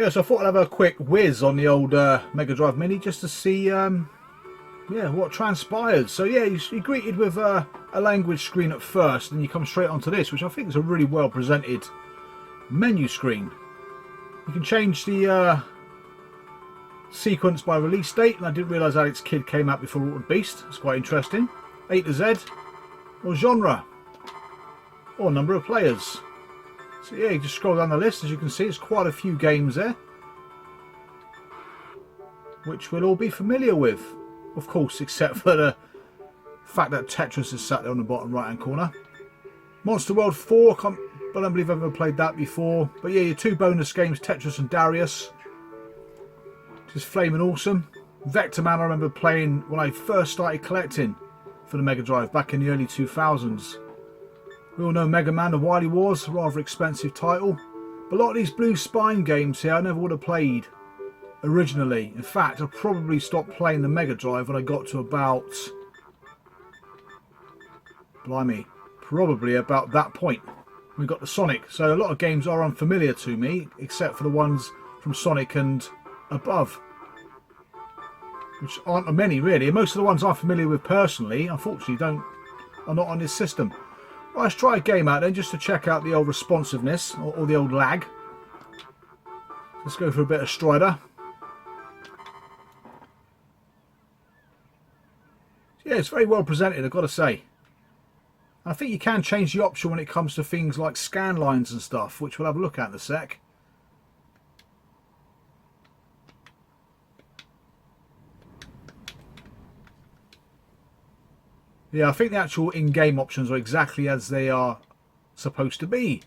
Yeah, so I thought I'd have a quick whiz on the old Mega Drive Mini just to see yeah, what transpired. So yeah, you're greeted with a language screen at first, and you come straight onto this, which I think is a really well presented menu screen. You can change the sequence by release date, and I didn't realise Alex Kidd came out before Altered Beast. It's quite interesting. A to Z, or genre, or number of players. So yeah, you just scroll down the list. As you can see, there's quite a few games there, which we'll all be familiar with, of course, except for the fact that Tetris is sat there on the bottom right hand corner. Monster World 4, I don't believe I've ever played that before. But yeah, your two bonus games, Tetris and Darius, which is flaming awesome. Vector Man, I remember playing when I first started collecting for the Mega Drive back in the early 2000s. We all know Mega Man, the Wily Wars, a rather expensive title. But a lot of these Blue Spine games here I never would have played originally. In fact, I probably stopped playing the Mega Drive when I got to about, blimey, probably about that point. We got the Sonic, so a lot of games are unfamiliar to me, except for the ones from Sonic and above, which aren't many really. Most of the ones I'm familiar with personally, unfortunately, are not on this system. Well, let's try a game out then, just to check out the old responsiveness or the old lag. Let's go for a bit of Strider. Yeah, it's very well presented, I've got to say. I think you can change the option when it comes to things like scan lines and stuff, which we'll have a look at in a sec. Yeah, I think the actual in-game options are exactly as they are supposed to be.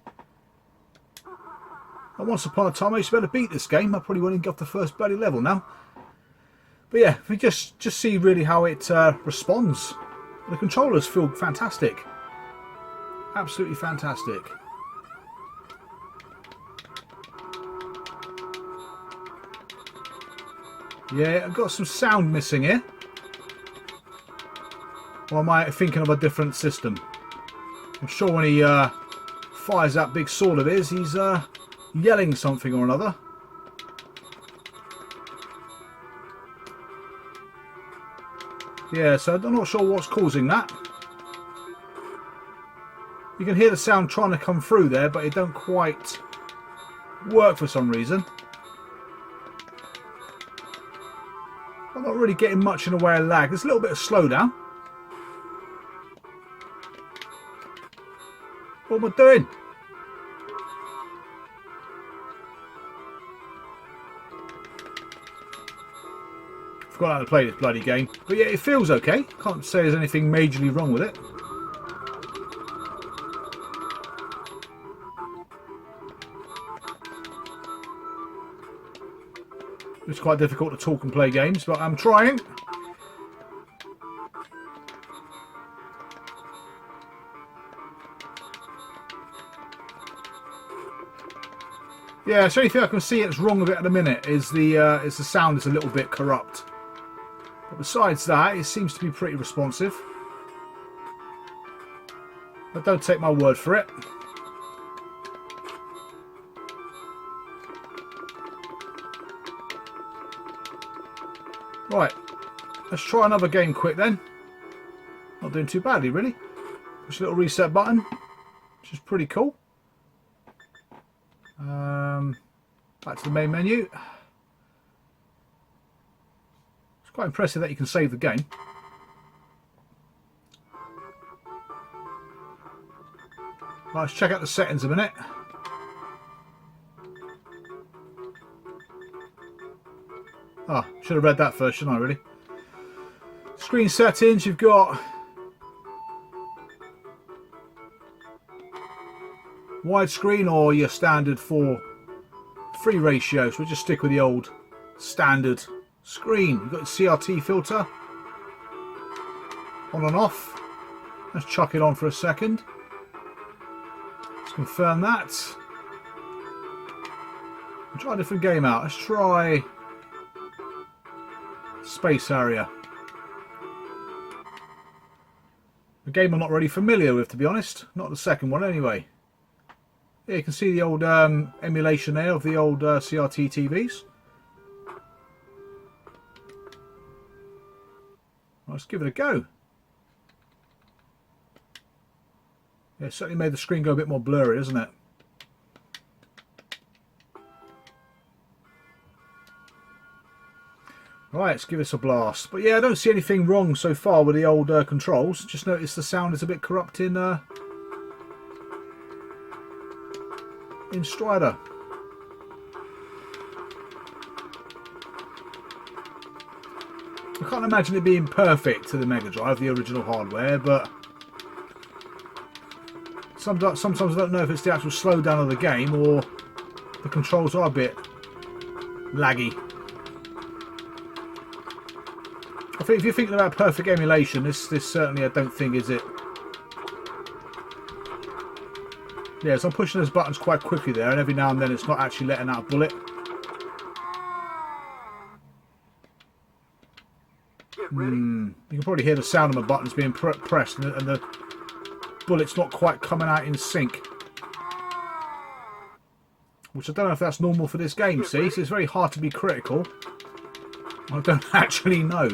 And once upon a time I used to be able to beat this game. I probably won't even get off the first bloody level now. But yeah, we just see really how it responds. The controllers feel fantastic. Absolutely fantastic. Yeah, I've got some sound missing here. Or am I thinking of a different system? I'm sure when he fires that big sword of his, he's yelling something or another. Yeah, so I'm not sure what's causing that. You can hear the sound trying to come through there, but it don't quite work for some reason. I'm not really getting much in the way of lag. There's a little bit of slowdown. What am I doing? Forgot how to play this bloody game. But yeah, it feels okay. Can't say there's anything majorly wrong with it. It's quite difficult to talk and play games, but I'm trying. Yeah, so only thing I can see that's wrong with it at the minute is the sound is a little bit corrupt. But besides that, it seems to be pretty responsive. But don't take my word for it. Right, let's try another game quick then. Not doing too badly really. Push a little reset button, which is pretty cool. Back to the main menu. It's quite impressive that you can save the game. Right, let's check out the settings a minute. Ah, should have read that first, shouldn't I really? Screen settings, you've got widescreen or your standard 4:3 ratio, so we'll just stick with the old standard screen. You've got the CRT filter on and off. Let's chuck it on for a second. Let's confirm that. We'll try a different game out. Let's try Space Harrier. A game I'm not really familiar with, to be honest. Not the second one anyway. Yeah, you can see the old emulation there of the old CRT TVs. Let's give it a go. Yeah, it certainly made the screen go a bit more blurry, isn't it? Right, let's give this a blast. But yeah, I don't see anything wrong so far with the old controls. Just notice the sound is a bit corrupt in Strider. I can't imagine it being perfect to the Mega Drive, the original hardware, but sometimes I don't know if it's the actual slowdown of the game or the controls are a bit laggy. I think if you're thinking about perfect emulation, this certainly I don't think is it. Yeah, so I'm pushing those buttons quite quickly there, and every now and then it's not actually letting out a bullet. You can probably hear the sound of my buttons being pressed, and the bullet's not quite coming out in sync. Which I don't know if that's normal for this game, see? So it's very hard to be critical. I don't actually know.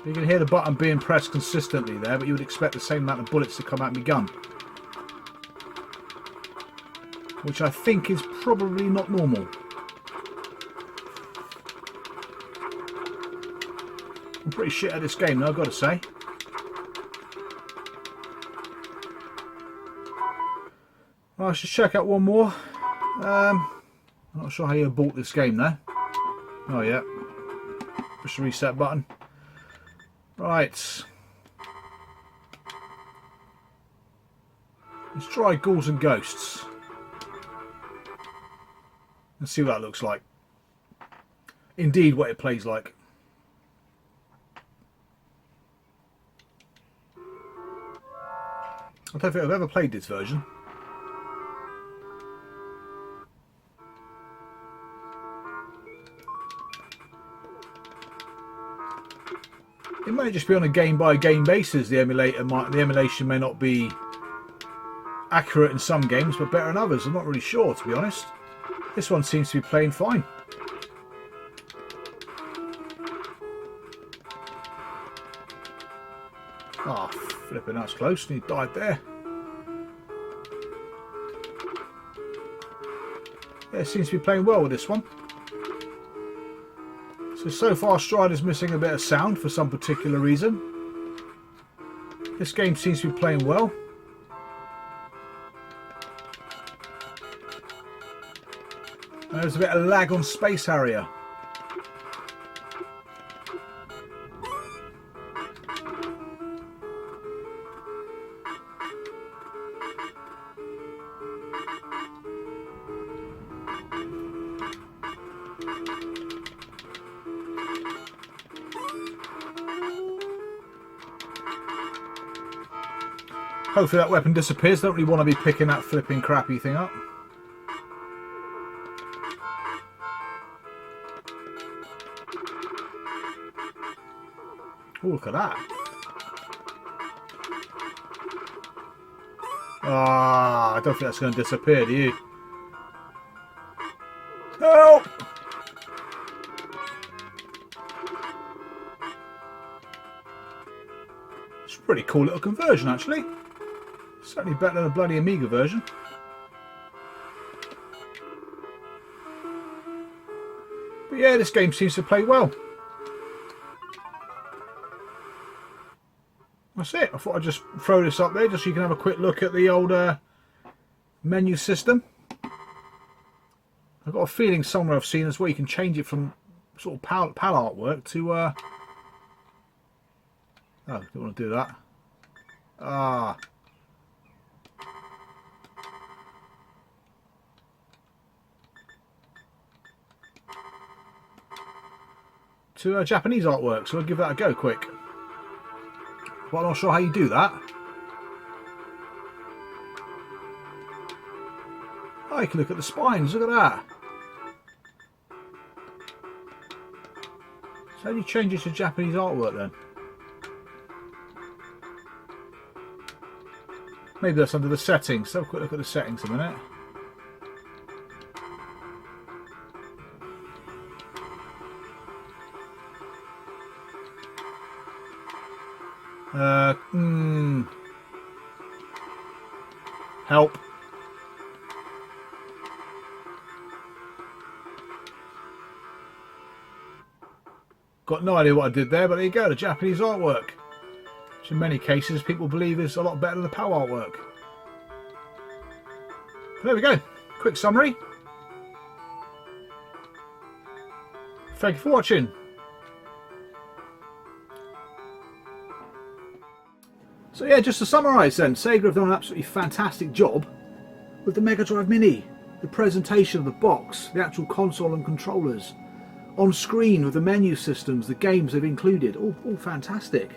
You can hear the button being pressed consistently there, but you would expect the same amount of bullets to come out of my gun. Which I think is probably not normal. I'm pretty shit at this game though, I've got to say. Well, let's just check out one more. I'm not sure how you bought this game though. Oh yeah. Push the reset button. Right. Let's try Ghouls and Ghosts. Let's see what that looks like. Indeed, what it plays like. I don't think I've ever played this version. It may just be on a game-by-game basis. The emulation may not be accurate in some games, but better in others. I'm not really sure, to be honest. This one seems to be playing fine. Ah, oh, flipping, that's close. And he died there. Yeah, it seems to be playing well with this one. So far Strider's missing a bit of sound for some particular reason. This game seems to be playing well. And there's a bit of lag on Space Harrier. Hopefully that weapon disappears. Don't really want to be picking that flipping crappy thing up. Oh, look at that. Ah, I don't think that's going to disappear, do you? Help! It's a pretty cool little conversion, actually. Certainly better than the bloody Amiga version. But yeah, this game seems to play well. That's it. I thought I'd just throw this up there just so you can have a quick look at the old menu system. I've got a feeling somewhere I've seen as well you can change it from sort of PAL artwork to... Oh, don't want to do that. Ah... to Japanese artwork, so I'll give that a go quick. But I'm not sure how you do that. Oh, you can look at the spines, look at that. So how do you change it to Japanese artwork then? Maybe that's under the settings. So have a quick look at the settings a minute. Help. Got no idea what I did there, but there you go, the Japanese artwork. Which in many cases people believe is a lot better than the PAL artwork. But there we go. Quick summary. Thank you for watching. So yeah, just to summarise then, Sega have done an absolutely fantastic job with the Mega Drive Mini. The presentation of the box, the actual console and controllers, on screen with the menu systems, the games they've included, all fantastic.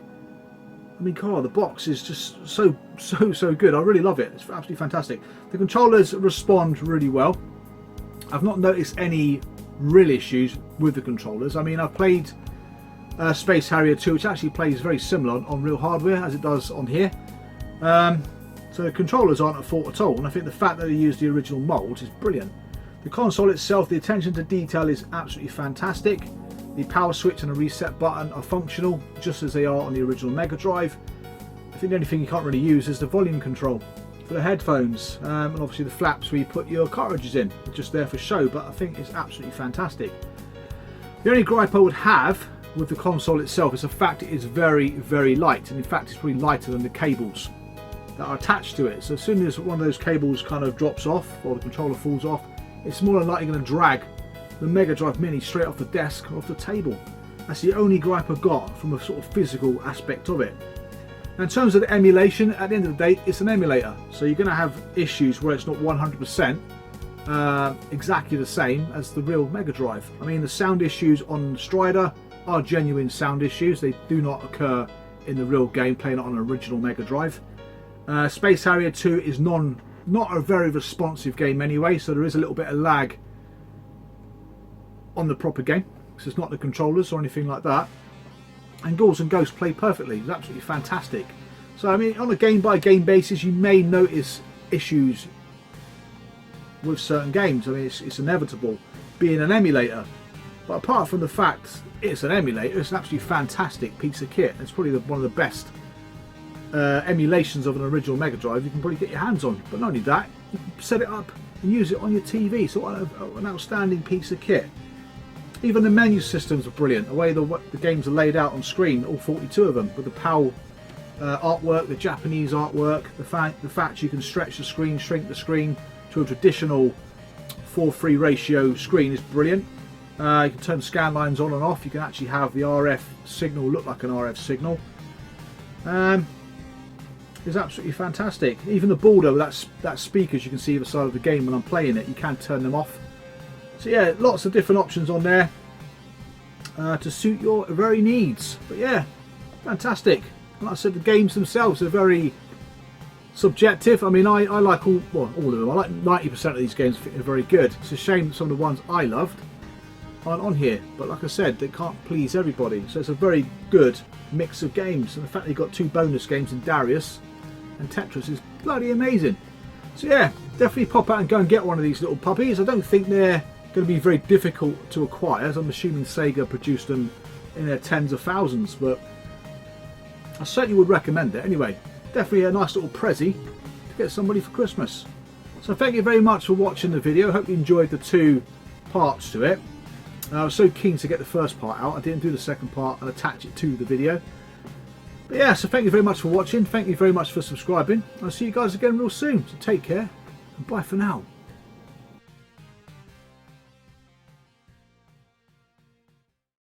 I mean, God, the box is just so good. I really love it. It's absolutely fantastic. The controllers respond really well. I've not noticed any real issues with the controllers. I mean, I've played Space Harrier 2, which actually plays very similar on real hardware as it does on here. So the controllers aren't at fault at all, and I think the fact that they use the original molds is brilliant. The console itself, the attention to detail is absolutely fantastic. The power switch and the reset button are functional, just as they are on the original Mega Drive. I think the only thing you can't really use is the volume control for the headphones, and obviously the flaps where you put your cartridges in. They're just there for show, but I think it's absolutely fantastic. The only gripe I would have with the console itself is the fact it is very, very light, and in fact it's probably lighter than the cables that are attached to it. So as soon as one of those cables kind of drops off or the controller falls off, it's more than likely going to drag the Mega Drive Mini straight off the desk or off the table. That's the only gripe I've got from a sort of physical aspect of it. Now in terms of the emulation, at the end of the day, it's an emulator, so you're going to have issues where it's not 100% exactly the same as the real Mega Drive. I mean, the sound issues on Strider are genuine sound issues. They do not occur in the real game playing it on an original Mega Drive. Space Harrier 2 is not a very responsive game anyway, so there is a little bit of lag on the proper game, because it's not the controllers or anything like that. And Ghouls and Ghosts play perfectly. It's absolutely fantastic. So I mean, on a game by game basis, you may notice issues with certain games. I mean, it's inevitable being an emulator, but apart from the fact it's an emulator, it's an absolutely fantastic piece of kit. It's probably one of the best emulations of an original Mega Drive you can probably get your hands on. But not only that, you can set it up and use it on your TV. So an outstanding piece of kit. Even the menu systems are brilliant. The way the games are laid out on screen, all 42 of them, with the PAL artwork, the Japanese artwork, the fact you can stretch the screen, shrink the screen to a traditional 4:3 ratio screen is brilliant. You can turn scan lines on and off. You can actually have the RF signal look like an RF signal. It's absolutely fantastic. Even the border with that speakers you can see either side of the game when I'm playing it, you can turn them off. So yeah, lots of different options on there to suit your very needs. But yeah, fantastic. Like I said, the games themselves are very subjective. I mean, I like all of them. I like 90% of these games. I think they're very good. It's a shame that some of the ones I loved aren't on here. But like I said, they can't please everybody. So it's a very good mix of games. And the fact they've got 2 bonus games in Darius and Tetris is bloody amazing. So yeah, definitely pop out and go and get one of these little puppies. I don't think they're going to be very difficult to acquire, as I'm assuming Sega produced them in their tens of thousands, but I certainly would recommend it. Anyway, definitely a nice little prezi to get somebody for Christmas. So thank you very much for watching the video. Hope you enjoyed the 2 parts to it. I was so keen to get the first part out, I didn't do the second part and attach it to the video. But yeah, so thank you very much for watching. Thank you very much for subscribing. I'll see you guys again real soon. So take care and bye for now.